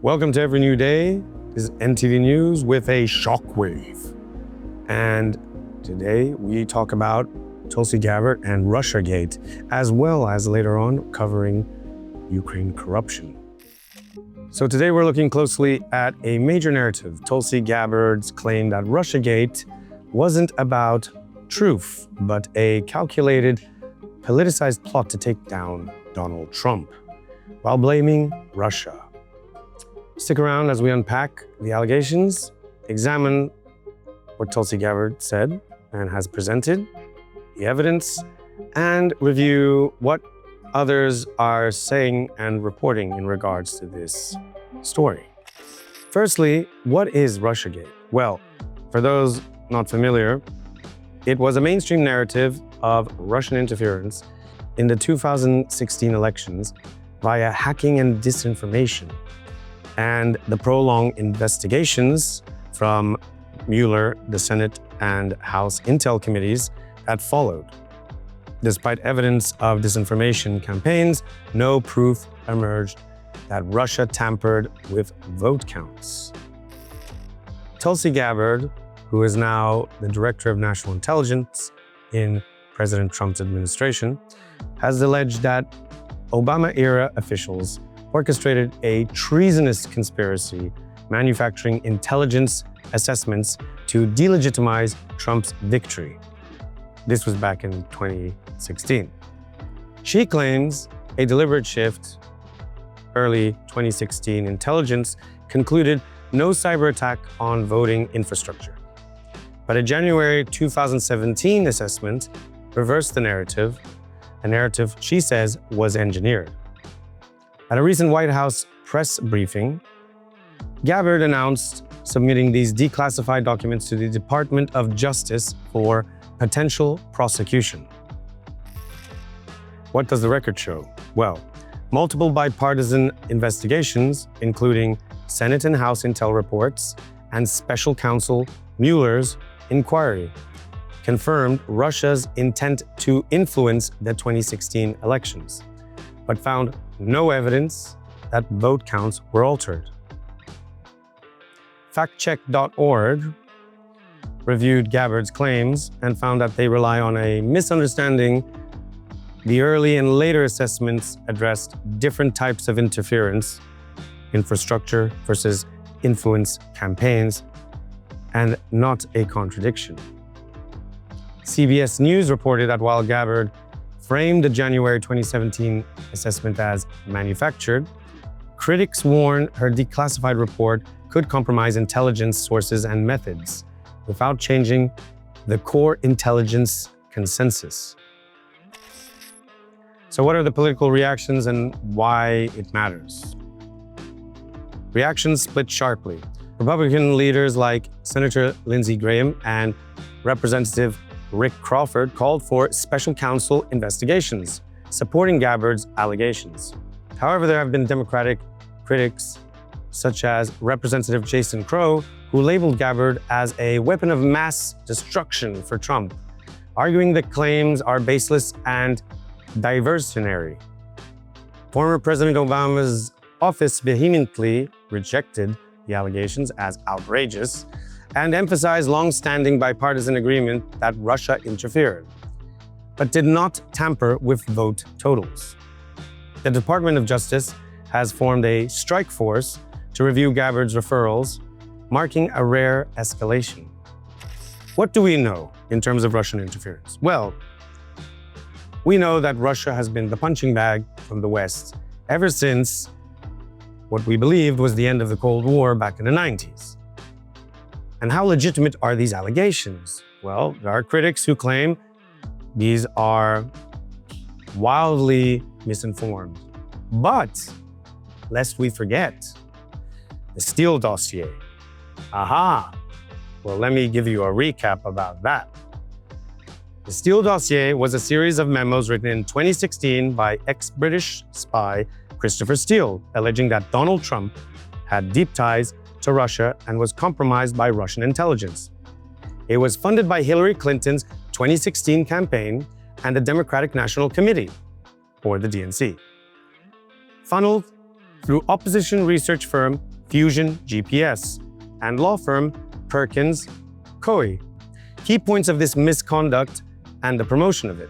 Welcome to Every New Day. This is ENDtv News with a shockwave. And today we talk about Tulsi Gabbard and Russiagate, as well as later on covering Ukraine corruption. So today we're looking closely at a major narrative, Tulsi Gabbard's claim that Russiagate wasn't about truth, but a calculated, politicized plot to take down Donald Trump, while blaming Russia. Stick around as we unpack the allegations, examine what Tulsi Gabbard said and has presented, the evidence, and review what others are saying and reporting in regards to this story. Firstly, what is Russiagate? Well, for those not familiar, it was a mainstream narrative of Russian interference in the 2016 elections via hacking and disinformation, and the prolonged investigations from Mueller, the Senate and House Intel committees that followed. Despite evidence of disinformation campaigns, no proof emerged that Russia tampered with vote counts. Tulsi Gabbard, who is now the Director of National Intelligence in President Trump's administration, has alleged that Obama-era officials orchestrated a treasonous conspiracy manufacturing intelligence assessments to delegitimize Trump's victory. This was back in 2016. She claims a deliberate shift. Early 2016 intelligence concluded no cyber attack on voting infrastructure. But a January 2017 assessment reversed the narrative, a narrative she says was engineered. At a recent White House press briefing, Gabbard announced submitting these declassified documents to the Department of Justice for potential prosecution. What does the record show? Well, multiple bipartisan investigations, including Senate and House Intel reports and Special Counsel Mueller's inquiry, confirmed Russia's intent to influence the 2016 elections, but found no evidence that vote counts were altered. Factcheck.org reviewed Gabbard's claims and found that they rely on a misunderstanding. The early and later assessments addressed different types of interference, infrastructure versus influence campaigns, and not a contradiction. CBS News reported that while Gabbard framed the January 2017 assessment as manufactured, critics warned her declassified report could compromise intelligence sources and methods without changing the core intelligence consensus. So what are the political reactions and why it matters? Reactions split sharply. Republican leaders like Senator Lindsey Graham and Representative Rick Crawford called for special counsel investigations, supporting Gabbard's allegations. However, there have been Democratic critics, such as Representative Jason Crow, who labeled Gabbard as a weapon of mass destruction for Trump, arguing that claims are baseless and diversionary. Former President Obama's office vehemently rejected the allegations as outrageous and emphasized long-standing bipartisan agreement that Russia interfered, but did not tamper with vote totals. The Department of Justice has formed a strike force to review Gabbard's referrals, marking a rare escalation. What do we know in terms of Russian interference? Well, we know that Russia has been the punching bag from the West ever since what we believed was the end of the Cold War back in the 90s. And how legitimate are these allegations? Well, there are critics who claim these are wildly misinformed. But lest we forget, the Steele dossier. Aha! Well, let me give you a recap about that. The Steele dossier was a series of memos written in 2016 by ex-British spy Christopher Steele, alleging that Donald Trump had deep ties to Russia and was compromised by Russian intelligence. It was funded by Hillary Clinton's 2016 campaign and the Democratic National Committee, or the DNC, funneled through opposition research firm Fusion GPS and law firm Perkins Coie. Key points of this misconduct and the promotion of it.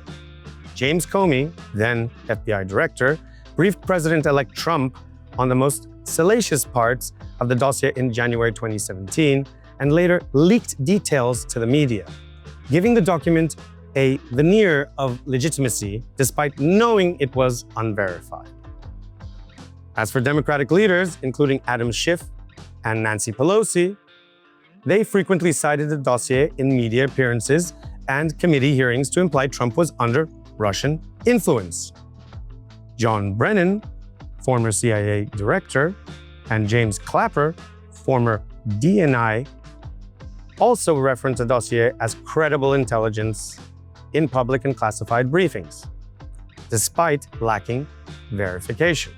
James Comey, then FBI director, briefed President-elect Trump on the most salacious parts of the dossier in January 2017 and later leaked details to the media, giving the document a veneer of legitimacy despite knowing it was unverified. As for Democratic leaders, including Adam Schiff and Nancy Pelosi, they frequently cited the dossier in media appearances and committee hearings to imply Trump was under Russian influence. John Brennan, former CIA director, and James Clapper, former DNI, also referenced the dossier as credible intelligence in public and classified briefings, despite lacking verification.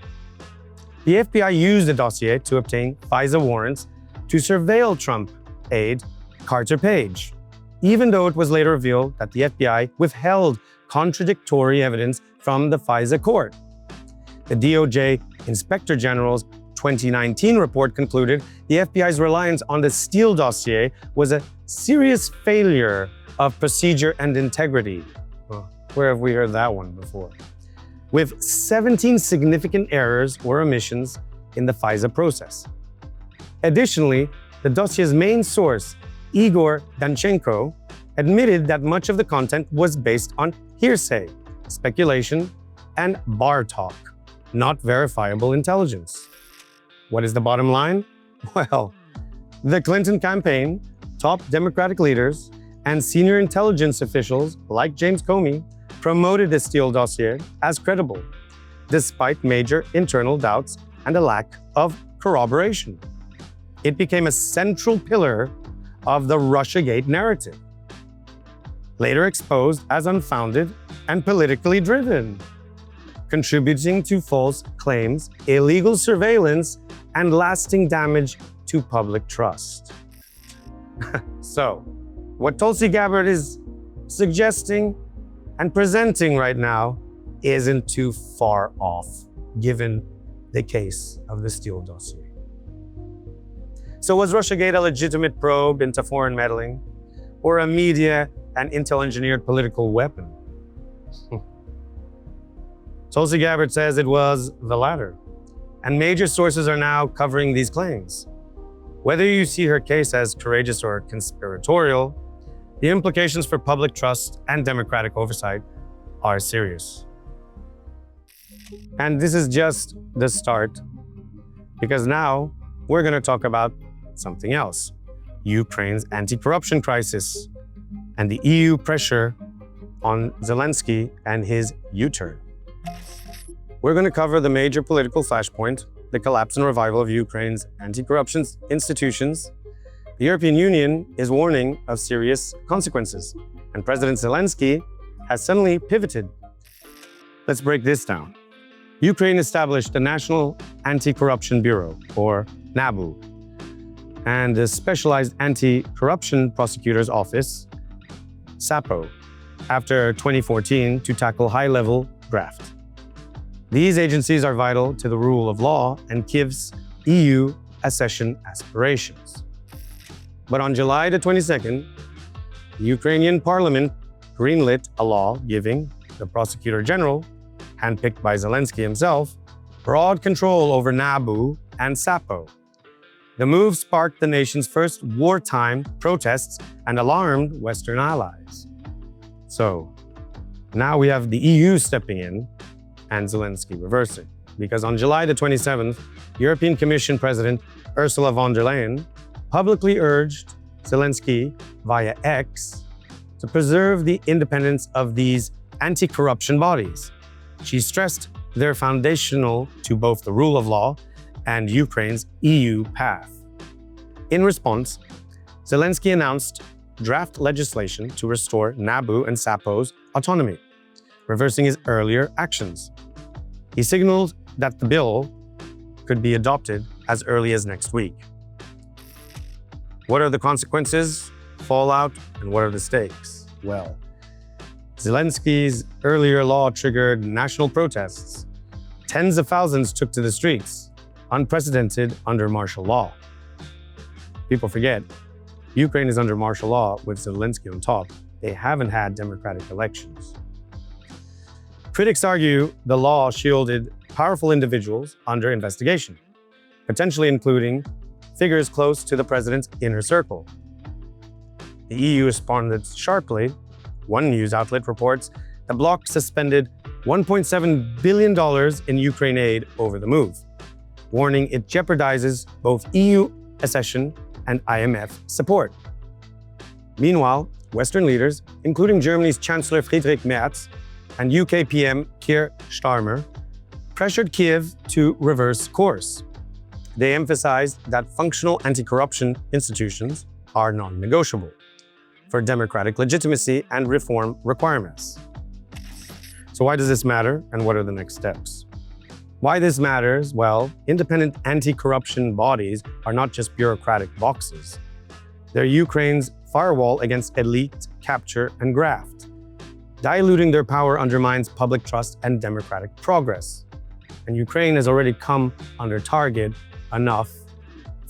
The FBI used the dossier to obtain FISA warrants to surveil Trump aide Carter Page, even though it was later revealed that the FBI withheld contradictory evidence from the FISA court. The DOJ Inspector General's 2019 report concluded the FBI's reliance on the Steele dossier was a serious failure of procedure and integrity. Where have we heard that one before? With 17 significant errors or omissions in the FISA process. Additionally, the dossier's main source, Igor Danchenko, admitted that much of the content was based on hearsay, speculation, and bar talk, not verifiable intelligence. What is the bottom line? Well, the Clinton campaign, top Democratic leaders, and senior intelligence officials like James Comey promoted the Steele dossier as credible, despite major internal doubts and a lack of corroboration. It became a central pillar of the Russiagate narrative, later exposed as unfounded and politically driven, contributing to false claims, illegal surveillance, and lasting damage to public trust. So, what Tulsi Gabbard is suggesting and presenting right now isn't too far off, given the case of the Steele dossier. So was Russiagate a legitimate probe into foreign meddling, or a media and intel-engineered political weapon? Tulsi Gabbard says it was the latter, and major sources are now covering these claims. Whether you see her case as courageous or conspiratorial, the implications for public trust and democratic oversight are serious. And this is just the start, because now we're going to talk about something else: Ukraine's anti-corruption crisis and the EU pressure on Zelensky and his U-turn. We're going to cover the major political flashpoint, the collapse and revival of Ukraine's anti-corruption institutions. The European Union is warning of serious consequences, and President Zelenskiy has suddenly pivoted. Let's break this down. Ukraine established the National Anti-Corruption Bureau, or NABU, and the Specialized Anti-Corruption Prosecutor's Office, SAPO, after 2014 to tackle high-level graft. These agencies are vital to the rule of law and Kyiv's EU accession aspirations. But on July the 22nd, the Ukrainian parliament greenlit a law giving the Prosecutor General, handpicked by Zelensky himself, broad control over NABU and SAPO. The move sparked the nation's first wartime protests and alarmed Western allies. So now we have the EU stepping in and Zelensky reversing, because on July the 27th, European Commission President Ursula von der Leyen publicly urged Zelensky via X to preserve the independence of these anti-corruption bodies. She stressed they're foundational to both the rule of law and Ukraine's EU path. In response, Zelensky announced draft legislation to restore NABU and SAPO's autonomy, reversing his earlier actions. He signaled that the bill could be adopted as early as next week. What are the consequences, fallout, and what are the stakes? Well, Zelenskyy's earlier law triggered national protests. Tens of thousands took to the streets, unprecedented under martial law. People forget, Ukraine is under martial law with Zelensky on top. They haven't had democratic elections. Critics argue the law shielded powerful individuals under investigation, potentially including figures close to the president's inner circle. The EU responded sharply. One news outlet reports the bloc suspended $1.7 billion in Ukraine aid over the move, warning it jeopardizes both EU accession and IMF support. Meanwhile, Western leaders, including Germany's Chancellor Friedrich Merz and UK PM Keir Starmer, pressured Kiev to reverse course. They emphasized that functional anti-corruption institutions are non-negotiable for democratic legitimacy and reform requirements. So why does this matter, and what are the next steps? Why this matters? Well, independent anti-corruption bodies are not just bureaucratic boxes. They're Ukraine's firewall against elite capture and graft. Diluting their power undermines public trust and democratic progress. And Ukraine has already come under target enough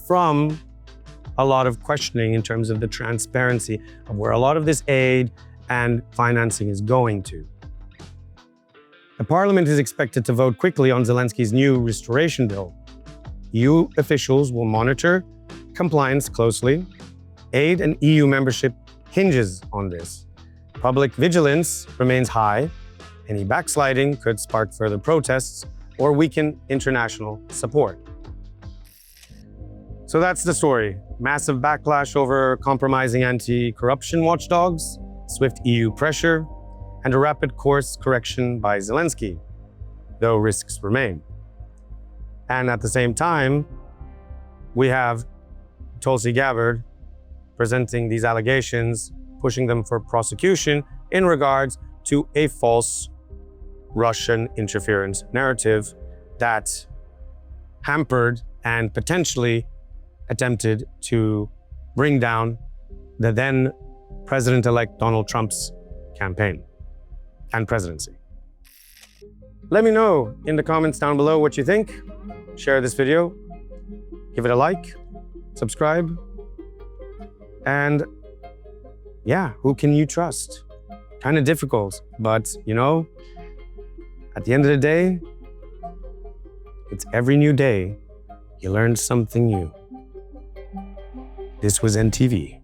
from a lot of questioning in terms of the transparency of where a lot of this aid and financing is going to. The parliament is expected to vote quickly on Zelenskyy's new restoration bill. EU officials will monitor compliance closely. Aid and EU membership hinges on this. Public vigilance remains high. Any backsliding could spark further protests or weaken international support. So that's the story. Massive backlash over compromising anti-corruption watchdogs, swift EU pressure, and a rapid course correction by Zelensky, though risks remain. And at the same time, we have Tulsi Gabbard presenting these allegations, pushing them for prosecution in regards to a false Russian interference narrative that hampered and potentially attempted to bring down the then President-elect Donald Trump's campaign and presidency. Let me know in the comments down below what you think. Share this video, give it a like, subscribe, and yeah, who can you trust? Kind of difficult, but you know, at the end of the day, it's every new day you learn something new. This was ENDtv.